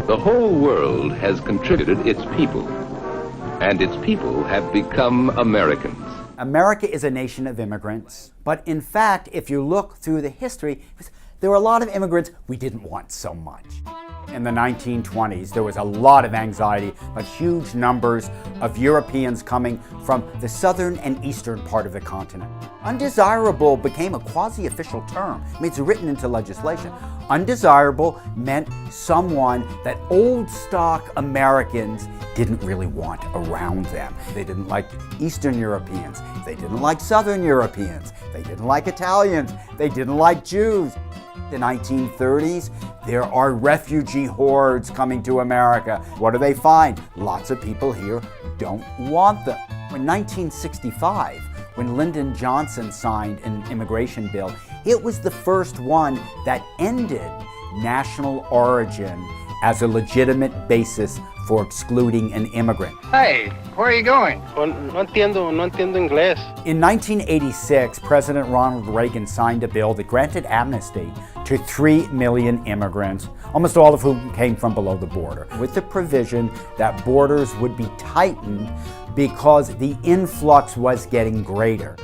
The whole world has contributed its people, and its people have become Americans. America is a nation of immigrants, but in fact, if you look through the history, there were a lot of immigrants we didn't want so much. In the 1920s, there was a lot of anxiety about huge numbers of Europeans coming from the southern and eastern part of the continent. Undesirable became a quasi-official term. I mean, it's written into legislation. Undesirable meant someone that old stock Americans didn't really want around them. They didn't like Eastern Europeans. They didn't like Southern Europeans. They didn't like Italians. They didn't like Jews. The 1930s, there are refugee hordes coming to America. What do they find? Lots of people here don't want them. In 1965, when Lyndon Johnson signed an immigration bill, it was the first one that ended national origin as a legitimate basis for excluding an immigrant. Hey, where are you going? No entiendo inglés. In 1986, President Ronald Reagan signed a bill that granted amnesty to 3 million immigrants, almost all of whom came from below the border, with the provision that borders would be tightened because the influx was getting greater.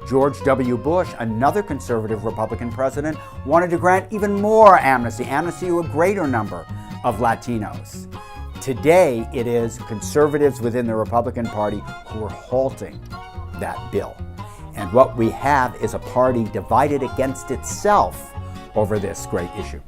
George W. Bush, another conservative Republican president, wanted to grant even more amnesty to a greater number of Latinos. Today, it is conservatives within the Republican Party who are halting that bill. And what we have is a party divided against itself over this great issue.